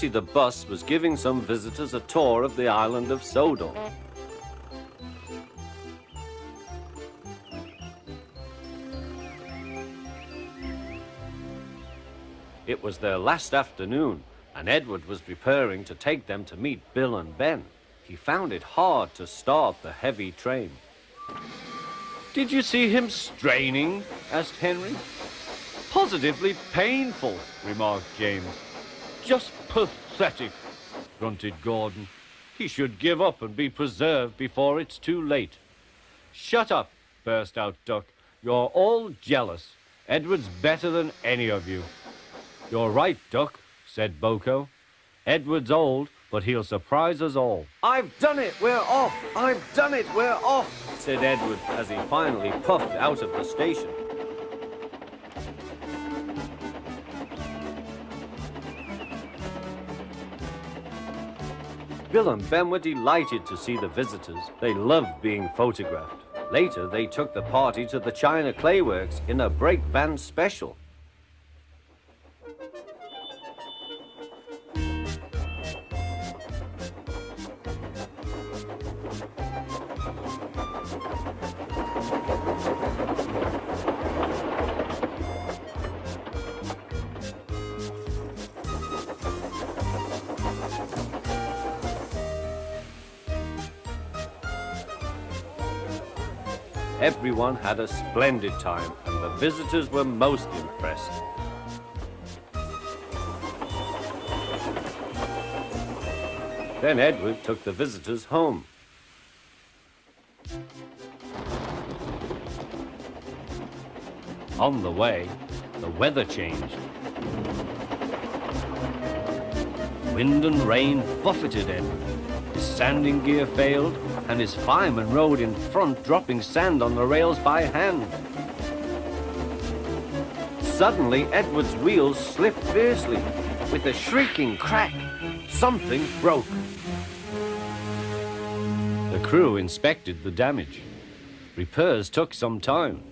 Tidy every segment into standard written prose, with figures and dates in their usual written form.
Bertie the bus was giving some visitors a tour of the island of Sodor. It was their last afternoon, and Edward was preparing to take them to meet Bill and Ben. He found it hard to start the heavy train. "Did you see him straining?" asked Henry. "Positively painful," remarked James. "Just pathetic," grunted Gordon. "He should give up and be preserved before it's too late." "Shut up," burst out Duck. "You're all jealous. Edward's better than any of you." "You're right, Duck," said Boko. "Edward's old, but he'll surprise us all." "I've done it, we're off! I've done it, we're off!" said Edward as he finally puffed out of the station. Bill and Ben were delighted to see the visitors. They loved being photographed. Later, they took the party to the China Clay Works in a brake van special. Everyone had a splendid time, and the visitors were most impressed. Then Edward took the visitors home. On the way, the weather changed. Wind and rain buffeted Edward. His sanding gear failed, and his fireman rode in front, dropping sand on the rails by hand. Suddenly, Edward's wheels slipped fiercely. With a shrieking crack, something broke. The crew inspected the damage. Repairs took some time.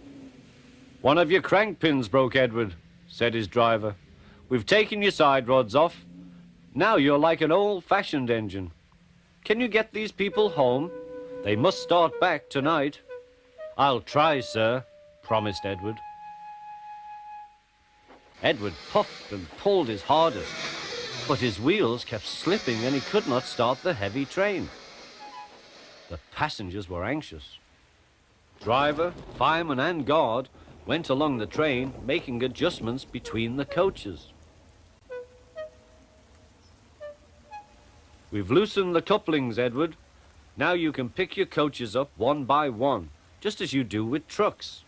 "One of your crank pins broke, Edward," said his driver. "We've taken your side rods off. Now you're like an old-fashioned engine. Can you get these people home? They must start back tonight." "I'll try, sir," promised Edward. Edward puffed and pulled his hardest, but his wheels kept slipping and he could not start the heavy train. The passengers were anxious. Driver, fireman, and guard went along the train, making adjustments between the coaches. "We've loosened the couplings, Edward. Now you can pick your coaches up one by one, just as you do with trucks."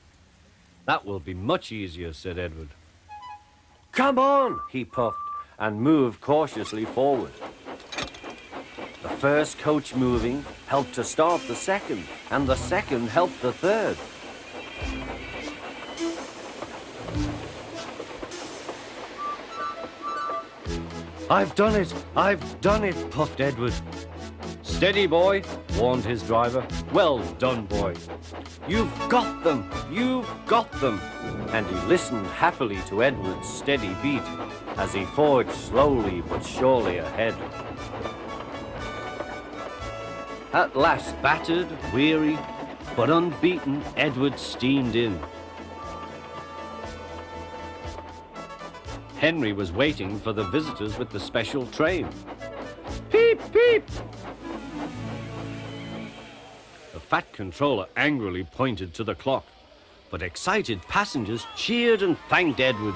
"That will be much easier," said Edward. "Come on," he puffed, and moved cautiously forward. The first coach moving helped to start the second, and the second helped the third. "I've done it! I've done it!" puffed Edward. "Steady, boy," warned his driver. "Well done, boy. You've got them! You've got them!" And he listened happily to Edward's steady beat as he forged slowly but surely ahead. At last, battered, weary, but unbeaten, Edward steamed in. Henry was waiting for the visitors with the special train. "Peep, peep!" The fat controller angrily pointed to the clock, but excited passengers cheered and thanked Edward,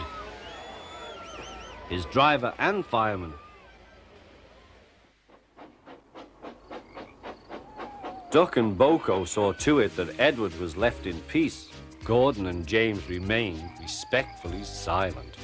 his driver and fireman. Duck and Boko saw to it that Edward was left in peace. Gordon and James remained respectfully silent.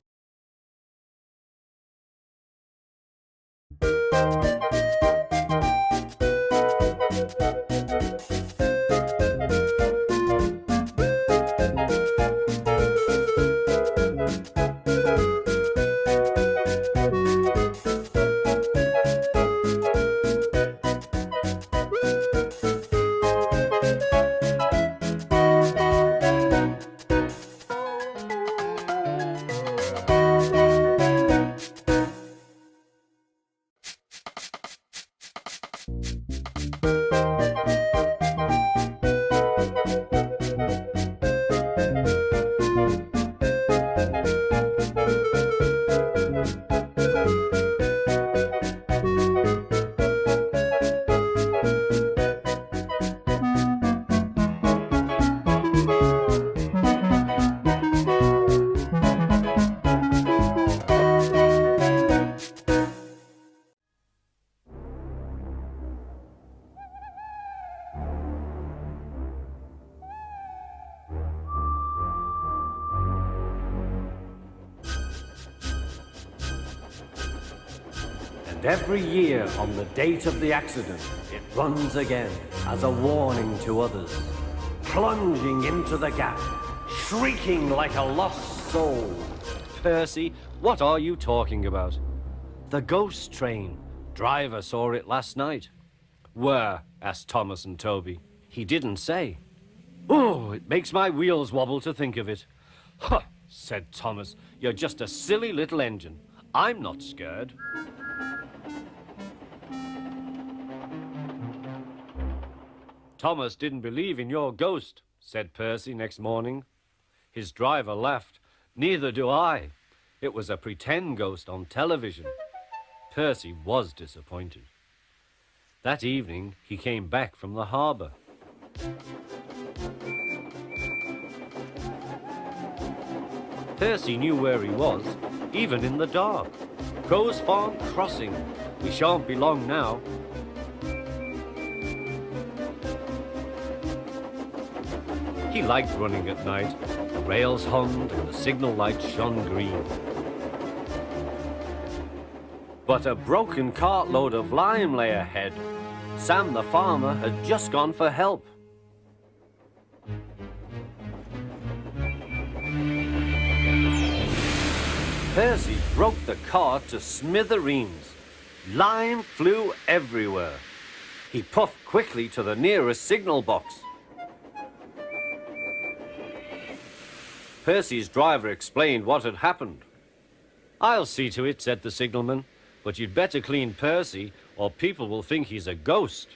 And every year on the date of the accident, it runs again as a warning to others, plunging into the gap, shrieking like a lost soul. Percy, what are you talking about? The ghost train. Driver saw it last night. Where? Asked Thomas and Toby. He didn't say. Oh, it makes my wheels wobble to think of it. Huh, said Thomas. You're just a silly little engine. I'm not scared. Thomas didn't believe in your ghost, said Percy next morning. His driver laughed. Neither do I. It was a pretend ghost on television. Percy was disappointed. That evening, he came back from the harbour. Percy knew where he was, even in the dark. Crow's Farm Crossing. We shan't be long now. He liked running at night. The rails hummed and the signal lights shone green. But a broken cartload of lime lay ahead. Sam the farmer had just gone for help. Percy broke the cart to smithereens. Lime flew everywhere. He puffed quickly to the nearest signal box. Percy's driver explained what had happened. I'll see to it, said the signalman, but you'd better clean Percy or people will think he's a ghost.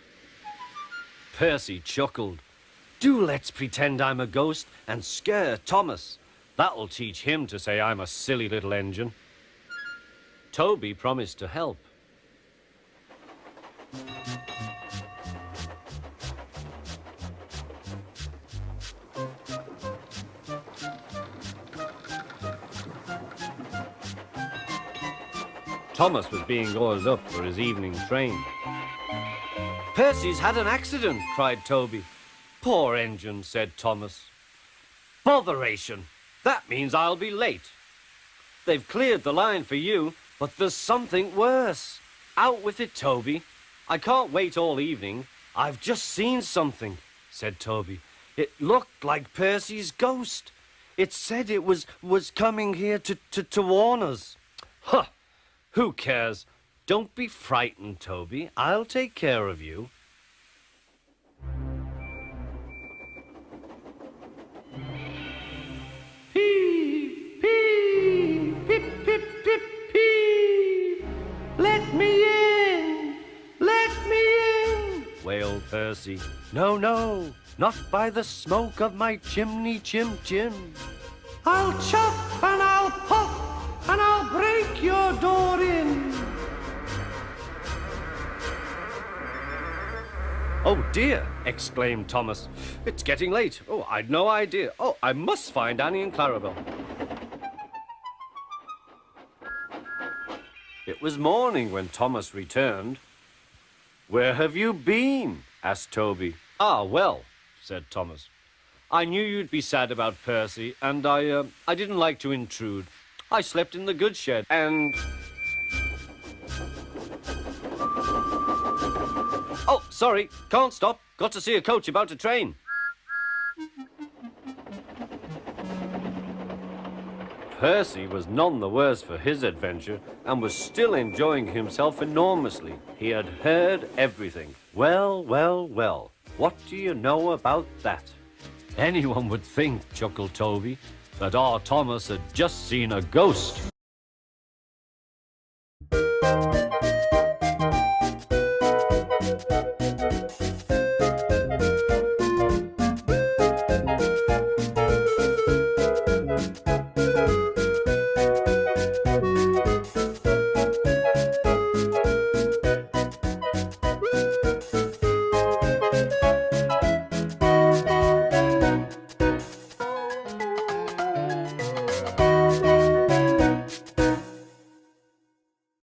Percy chuckled. Do let's pretend I'm a ghost and scare Thomas. That'll teach him to say I'm a silly little engine. Toby promised to help. Thomas was being oiled up for his evening train. Percy's had an accident, cried Toby. Poor engine, said Thomas. Botheration! That means I'll be late. They've cleared the line for you, but there's something worse. Out with it, Toby. I can't wait all evening. I've just seen something, said Toby. It looked like Percy's ghost. It said it was coming here to warn us. Huh! Who cares? Don't be frightened, Toby. I'll take care of you. Pee, pee, pip, pip, pip, pee. Let me in! Let me in! Wailed Percy. No, no, not by the smoke of my chimney, chim. I'll chuff and I'll puff and I'll break your door in. Oh dear, exclaimed Thomas. It's getting late. Oh, I'd no idea. Oh, I must find Annie and Clarabel. It was morning when Thomas returned. Where have you been? Asked Toby. Ah, well, said Thomas. I knew you'd be sad about Percy, and I didn't like to intrude. I slept in the goods shed, and... Oh, sorry, can't stop. Got to see a coach about to train. Percy was none the worse for his adventure and was still enjoying himself enormously. He had heard everything. Well, well, well, what do you know about that? Anyone would think, chuckled Toby, that our Thomas had just seen a ghost.